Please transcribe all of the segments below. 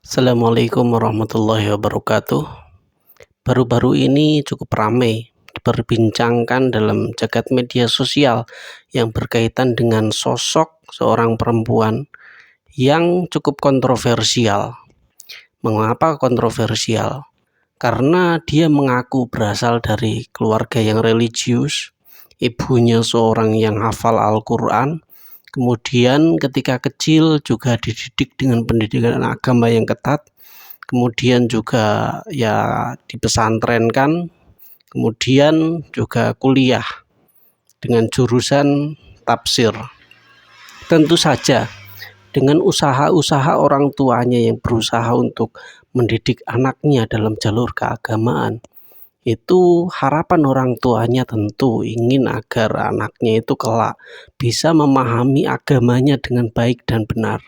Assalamualaikum warahmatullahi wabarakatuh. Baru-baru ini cukup ramai diperbincangkan dalam jagat media sosial yang berkaitan dengan sosok seorang perempuan yang cukup kontroversial. Mengapa kontroversial? Karena dia mengaku berasal dari keluarga yang religius, ibunya seorang yang hafal Al-Quran. Kemudian ketika kecil juga dididik dengan pendidikan agama yang ketat. Kemudian juga dipesantrenkan. Kemudian juga kuliah dengan jurusan tafsir. Tentu saja dengan usaha-usaha orang tuanya yang berusaha untuk mendidik anaknya dalam jalur keagamaan, itu harapan orang tuanya tentu ingin agar anaknya itu kelak bisa memahami agamanya dengan baik dan benar.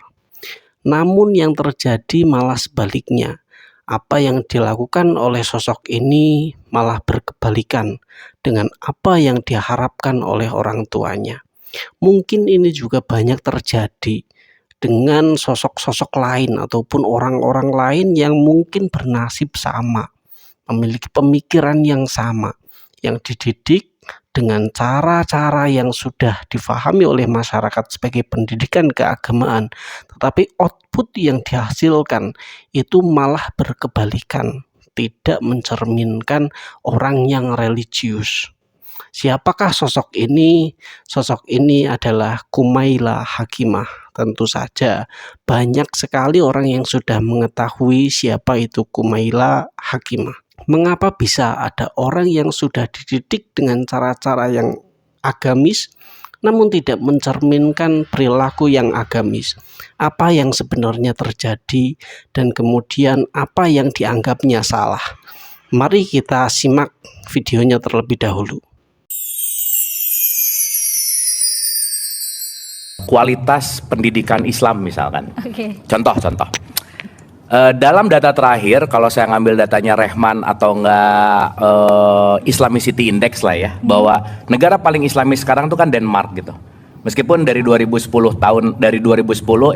Namun yang terjadi malah sebaliknya. Apa yang dilakukan oleh sosok ini malah berkebalikan dengan apa yang diharapkan oleh orang tuanya. Mungkin ini juga banyak terjadi dengan sosok-sosok lain ataupun orang-orang lain yang mungkin bernasib sama, memiliki pemikiran yang sama, yang dididik dengan cara-cara yang sudah difahami oleh masyarakat sebagai pendidikan keagamaan, tetapi output yang dihasilkan itu malah berkebalikan, tidak mencerminkan orang yang religius. Siapakah sosok ini? Sosok ini adalah Kumaila Hakimah. Tentu saja banyak sekali orang yang sudah mengetahui siapa itu Kumaila Hakimah. Mengapa bisa ada orang yang sudah dididik dengan cara-cara yang agamis namun tidak mencerminkan perilaku yang agamis? Apa yang sebenarnya terjadi dan kemudian apa yang dianggapnya salah? Mari kita simak videonya terlebih dahulu. Kualitas pendidikan Islam misalkan. Contoh. Dalam data terakhir, kalau saya ngambil datanya Rehman atau enggak Islamicity Index lah ya, bahwa negara paling Islamis sekarang tuh kan Denmark gitu. Meskipun dari 2010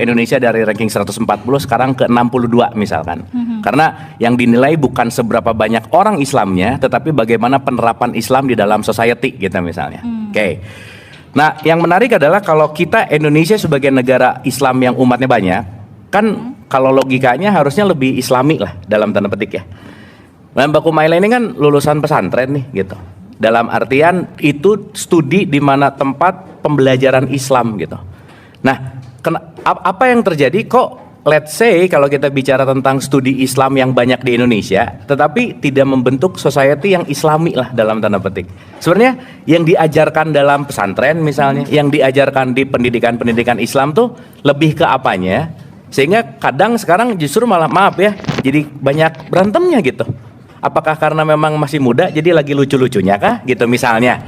Indonesia dari ranking 140 sekarang ke 62 misalkan. Karena yang dinilai bukan seberapa banyak orang Islamnya, tetapi bagaimana penerapan Islam di dalam society gitu misalnya. Oke. Nah, yang menarik adalah kalau kita Indonesia sebagai negara Islam yang umatnya banyak, kan kalau logikanya harusnya lebih Islami lah dalam tanda petik ya. Nah, Mbak Kumaila ini kan lulusan pesantren nih gitu. Dalam artian itu studi di mana tempat pembelajaran Islam gitu. Nah, apa yang terjadi kok? Let's say kalau kita bicara tentang studi Islam yang banyak di Indonesia, tetapi tidak membentuk society yang Islami lah dalam tanda petik. Sebenarnya yang diajarkan dalam pesantren misalnya, yang diajarkan di pendidikan Islam tuh lebih ke apanya? Sehingga kadang sekarang justru malah maaf ya, jadi banyak berantemnya gitu. Apakah karena memang masih muda jadi lagi lucu-lucunya kah gitu misalnya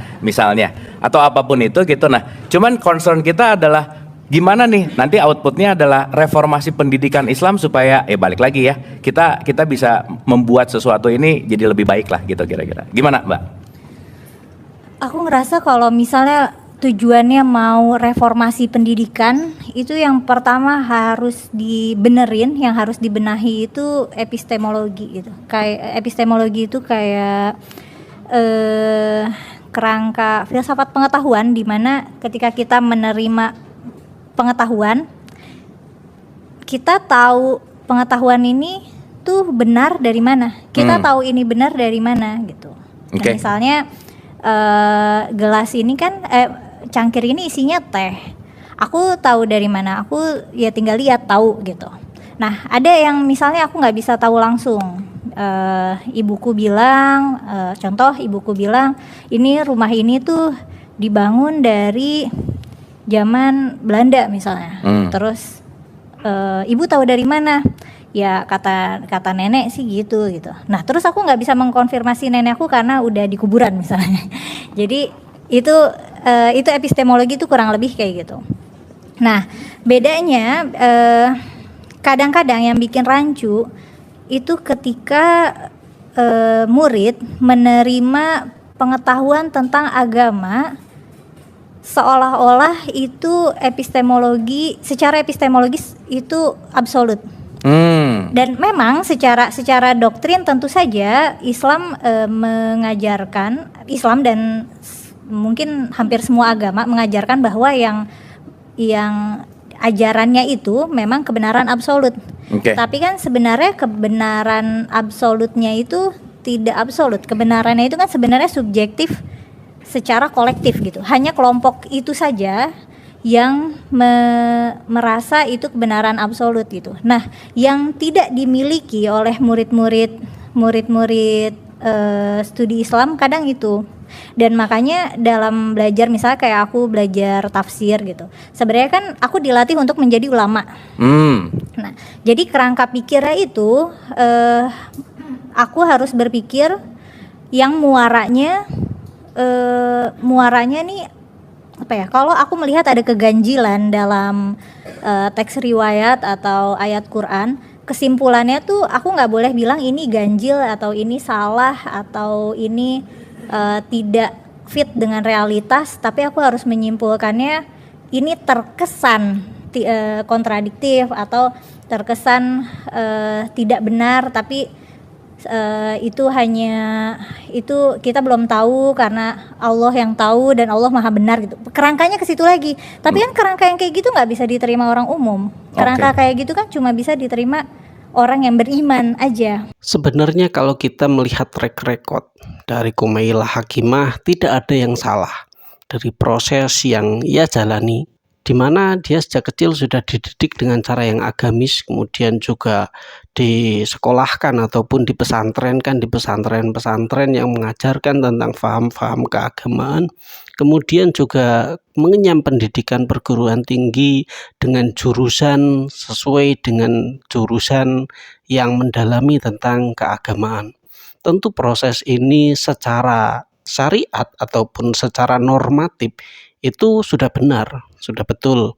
atau apapun itu gitu. Nah, cuman concern kita adalah gimana nih nanti outputnya adalah reformasi pendidikan Islam supaya balik lagi ya kita bisa membuat sesuatu ini jadi lebih baik lah gitu kira-kira. Gimana Mbak? Aku ngerasa kalau misalnya tujuannya mau reformasi pendidikan, itu yang pertama harus dibenerin, yang harus dibenahi itu epistemologi gitu. Kayak epistemologi itu kayak kerangka filsafat pengetahuan, di mana ketika kita menerima pengetahuan, kita tahu pengetahuan ini tuh benar dari mana, kita tahu ini benar dari mana gitu. Nah, misalnya gelas ini kan cangkir ini isinya teh, aku tahu dari mana, aku ya tinggal lihat tahu gitu. Nah, ada yang misalnya aku nggak bisa tahu langsung. Ibuku bilang ini rumah ini tuh dibangun dari zaman Belanda misalnya. Terus ibu tahu dari mana? Ya kata nenek sih gitu. Nah, terus aku nggak bisa mengkonfirmasi nenekku karena udah di kuburan misalnya. Jadi itu epistemologi itu kurang lebih kayak gitu. Nah, bedanya kadang-kadang yang bikin rancu itu ketika murid menerima pengetahuan tentang agama seolah-olah itu secara epistemologis itu absolut. Dan memang secara doktrin tentu saja Islam mengajarkan, Islam dan mungkin hampir semua agama mengajarkan bahwa yang ajarannya itu memang kebenaran absolut. Tapi kan sebenarnya kebenaran absolutnya itu tidak absolut. Kebenarannya itu kan sebenarnya subjektif secara kolektif gitu. Hanya kelompok itu saja yang merasa itu kebenaran absolut gitu. Nah, yang tidak dimiliki oleh murid-murid studi Islam kadang itu. Dan makanya dalam belajar, misalnya kayak aku belajar tafsir gitu, sebenarnya kan aku dilatih untuk menjadi ulama. Nah, jadi kerangka pikirnya itu aku harus berpikir yang muaranya nih apa ya, kalau aku melihat ada keganjilan dalam teks riwayat atau ayat Quran, kesimpulannya tuh aku nggak boleh bilang ini ganjil atau ini salah atau ini tidak fit dengan realitas, tapi aku harus menyimpulkannya ini terkesan kontradiktif atau terkesan tidak benar, tapi itu kita belum tahu karena Allah yang tahu dan Allah maha benar gitu. Kerangkanya ke situ lagi. Tapi kan kerangka yang kayak gitu nggak bisa diterima orang umum. Kerangka kayak gitu kan cuma bisa diterima orang yang beriman aja. Sebenarnya kalau kita melihat track record dari Kumailah Hakimah, tidak ada yang salah dari proses yang ia jalani, di mana dia sejak kecil sudah dididik dengan cara yang agamis, kemudian juga disekolahkan ataupun dipesantrenkan di pesantren-pesantren yang mengajarkan tentang faham-faham keagamaan, kemudian juga mengenyam pendidikan perguruan tinggi dengan jurusan sesuai dengan jurusan yang mendalami tentang keagamaan. Tentu proses ini secara syariat ataupun secara normatif itu sudah benar, sudah betul,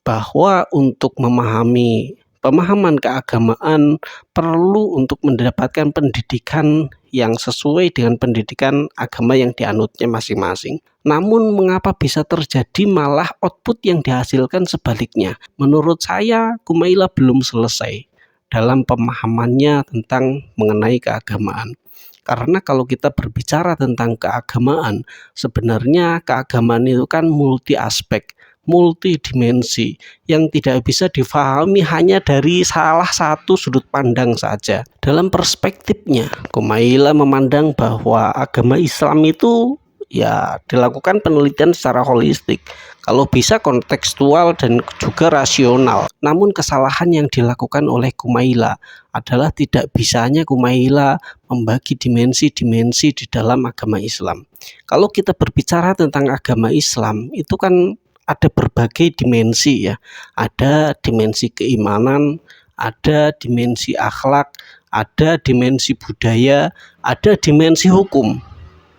bahwa untuk memahami pemahaman keagamaan perlu untuk mendapatkan pendidikan yang sesuai dengan pendidikan agama yang dianutnya masing-masing. Namun mengapa bisa terjadi malah output yang dihasilkan sebaliknya? Menurut saya Kumailah belum selesai dalam pemahamannya tentang mengenai keagamaan. Karena kalau kita berbicara tentang keagamaan, sebenarnya keagamaan itu kan multi aspek, multidimensi yang tidak bisa difahami hanya dari salah satu sudut pandang saja. Dalam perspektifnya, Kumailah memandang bahwa agama Islam itu ya dilakukan penelitian secara holistik, kalau bisa kontekstual dan juga rasional. Namun kesalahan yang dilakukan oleh Kumailah adalah tidak bisanya Kumailah membagi dimensi-dimensi di dalam agama Islam. Kalau kita berbicara tentang agama Islam, itu kan ada berbagai dimensi ya. Ada dimensi keimanan, ada dimensi akhlak, ada dimensi budaya, ada dimensi hukum.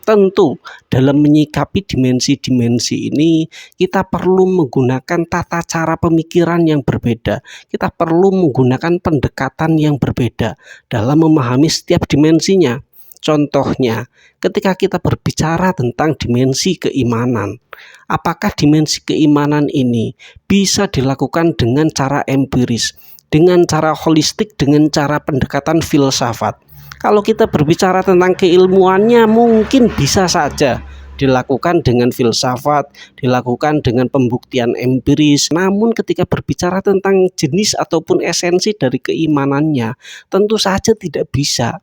Tentu dalam menyikapi dimensi-dimensi ini kita perlu menggunakan tata cara pemikiran yang berbeda. Kita perlu menggunakan pendekatan yang berbeda dalam memahami setiap dimensinya. Contohnya, ketika kita berbicara tentang dimensi keimanan, apakah dimensi keimanan ini bisa dilakukan dengan cara empiris, dengan cara holistik, dengan cara pendekatan filsafat? Kalau kita berbicara tentang keilmuannya, mungkin bisa saja dilakukan dengan filsafat, dilakukan dengan pembuktian empiris. Namun ketika berbicara tentang jenis ataupun esensi dari keimanannya, tentu saja tidak bisa.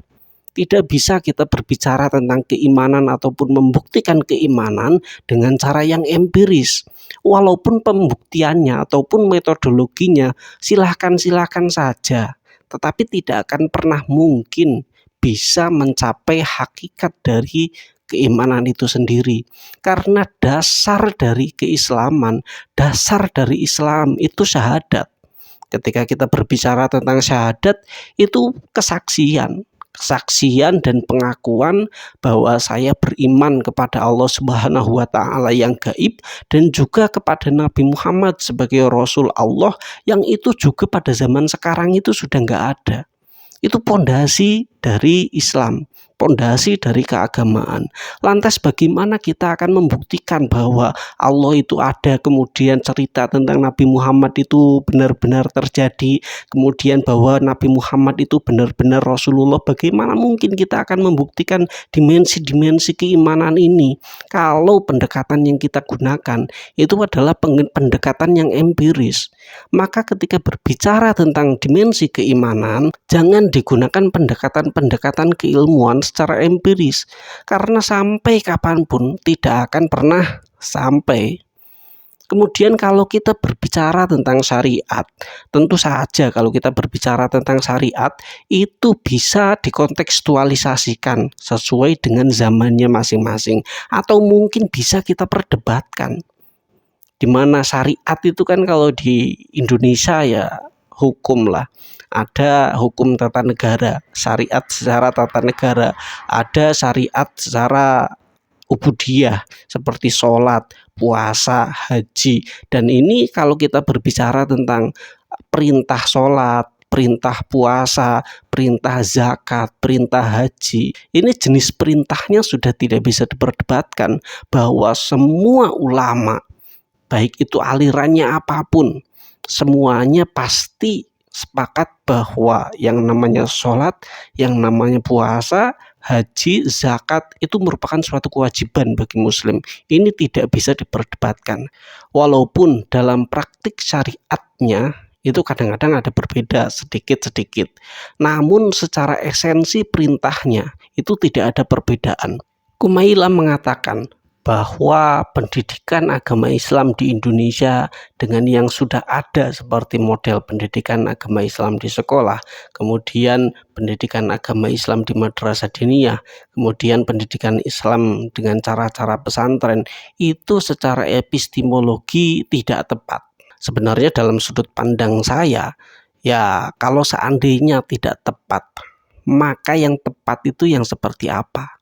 Tidak bisa kita berbicara tentang keimanan ataupun membuktikan keimanan dengan cara yang empiris. Walaupun pembuktiannya ataupun metodologinya silahkan saja, tetapi tidak akan pernah mungkin bisa mencapai hakikat dari keimanan itu sendiri. Karena dasar dari keislaman, dasar dari Islam itu syahadat. Ketika kita berbicara tentang syahadat, itu kesaksian dan pengakuan bahwa saya beriman kepada Allah Subhanahu wa taala yang gaib dan juga kepada Nabi Muhammad sebagai Rasul Allah, yang itu juga pada zaman sekarang itu sudah nggak ada. Itu pondasi dari Islam. pondasi dari keagamaan. Lantas bagaimana kita akan membuktikan bahwa Allah itu ada, kemudian cerita tentang Nabi Muhammad itu benar-benar terjadi, kemudian bahwa Nabi Muhammad itu benar-benar Rasulullah? Bagaimana mungkin kita akan membuktikan dimensi-dimensi keimanan ini kalau pendekatan yang kita gunakan itu adalah pendekatan yang empiris? Maka ketika berbicara tentang dimensi keimanan, jangan digunakan pendekatan-pendekatan keilmuan secara empiris, karena sampai kapanpun tidak akan pernah sampai. Kemudian kalau kita berbicara tentang syariat, tentu saja kalau kita berbicara tentang syariat itu bisa dikontekstualisasikan sesuai dengan zamannya masing-masing, atau mungkin bisa kita perdebatkan. Dimana syariat itu kan kalau di Indonesia ya hukum lah, ada hukum tata negara, syariat secara tata negara, ada syariat secara ubudiyah seperti sholat, puasa, haji. Dan ini kalau kita berbicara tentang perintah sholat, perintah puasa, perintah zakat, perintah haji, ini jenis perintahnya sudah tidak bisa diperdebatkan, bahwa semua ulama, baik itu alirannya apapun, semuanya pasti sepakat bahwa yang namanya sholat, yang namanya puasa, haji, zakat itu merupakan suatu kewajiban bagi muslim. Ini tidak bisa diperdebatkan. Walaupun dalam praktik syariatnya itu kadang-kadang ada berbeda sedikit-sedikit, namun secara esensi perintahnya itu tidak ada perbedaan. Kumaila mengatakan bahwa pendidikan agama Islam di Indonesia dengan yang sudah ada seperti model pendidikan agama Islam di sekolah, kemudian pendidikan agama Islam di madrasah diniyah, kemudian pendidikan Islam dengan cara-cara pesantren, itu secara epistemologi tidak tepat. Sebenarnya dalam sudut pandang saya, ya kalau seandainya tidak tepat, maka yang tepat itu yang seperti apa?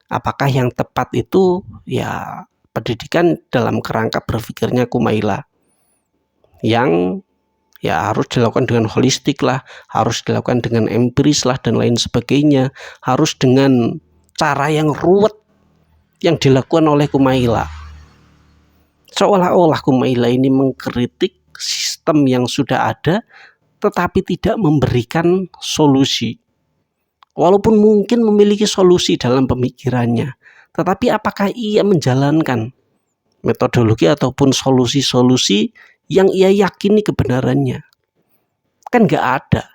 Apakah yang tepat itu ya pendidikan dalam kerangka berpikirnya Kumaila yang ya harus dilakukan dengan holistik lah, harus dilakukan dengan empiris lah dan lain sebagainya, harus dengan cara yang ruwet yang dilakukan oleh Kumaila. Seolah-olah Kumaila ini mengkritik sistem yang sudah ada tetapi tidak memberikan solusi. Walaupun mungkin memiliki solusi dalam pemikirannya, tetapi apakah ia menjalankan metodologi ataupun solusi-solusi yang ia yakini kebenarannya? Kan nggak ada.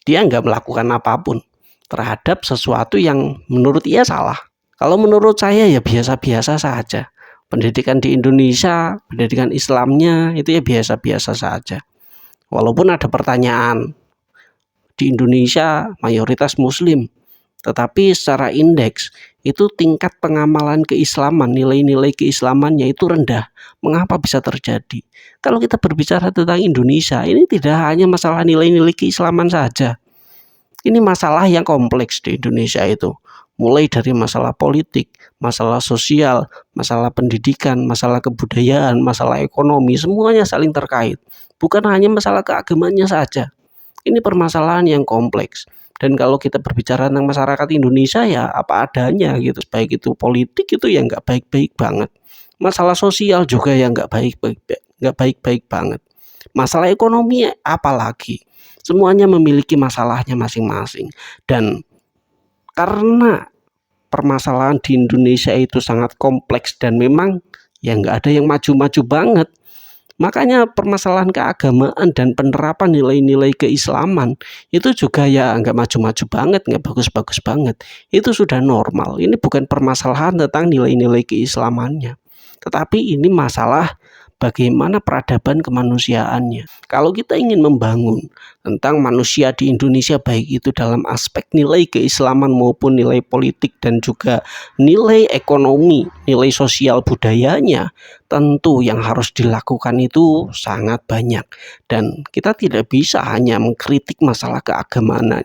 Dia nggak melakukan apapun terhadap sesuatu yang menurut ia salah. Kalau menurut saya ya biasa-biasa saja. Pendidikan di Indonesia, pendidikan Islamnya itu ya biasa-biasa saja. Walaupun ada pertanyaan, di Indonesia mayoritas muslim, tetapi secara indeks itu tingkat pengamalan keislaman, nilai-nilai keislamannya itu rendah. Mengapa bisa terjadi? Kalau kita berbicara tentang Indonesia, ini tidak hanya masalah nilai-nilai keislaman saja. Ini masalah yang kompleks di Indonesia itu. Mulai dari masalah politik, masalah sosial, masalah pendidikan, masalah kebudayaan, masalah ekonomi, semuanya saling terkait. Bukan hanya masalah keagamaannya saja. Ini permasalahan yang kompleks. Dan kalau kita berbicara tentang masyarakat Indonesia ya apa adanya gitu. Baik itu politik itu ya nggak baik-baik banget. Masalah sosial juga yang nggak baik-baik banget. Masalah ekonomi apalagi. Semuanya memiliki masalahnya masing-masing. Dan karena permasalahan di Indonesia itu sangat kompleks dan memang ya nggak ada yang maju-maju banget. Makanya permasalahan keagamaan dan penerapan nilai-nilai keislaman itu juga ya nggak maju-maju banget, nggak bagus-bagus banget. Itu sudah normal. Ini bukan permasalahan tentang nilai-nilai keislamannya, tetapi ini masalah bagaimana peradaban kemanusiaannya. Kalau kita ingin membangun tentang manusia di Indonesia, baik itu dalam aspek nilai keislaman maupun nilai politik dan juga nilai ekonomi, nilai sosial budayanya, tentu yang harus dilakukan itu sangat banyak. Dan kita tidak bisa hanya mengkritik masalah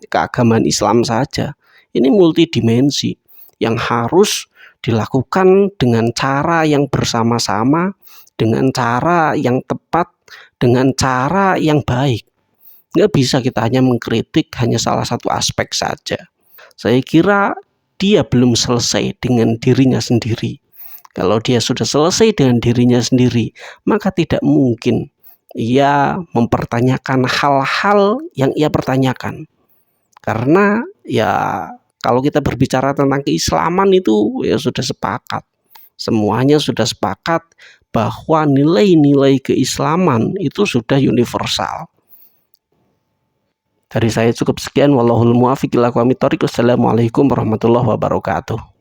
keagamaan Islam saja. Ini multidimensi yang harus dilakukan dengan cara yang bersama-sama, dengan cara yang tepat, dengan cara yang baik. Nggak bisa kita hanya mengkritik hanya salah satu aspek saja. Saya kira dia belum selesai dengan dirinya sendiri. Kalau dia sudah selesai dengan dirinya sendiri, maka tidak mungkin ia mempertanyakan hal-hal yang ia pertanyakan. Karena ya kalau kita berbicara tentang keislaman itu ya sudah sepakat. Semuanya sudah sepakat bahwa nilai-nilai keislaman itu sudah universal. Dari saya cukup sekian. Wallahul muwaffiq ila aqwamit thoriq. Wassalamualaikum warahmatullahi wabarakatuh.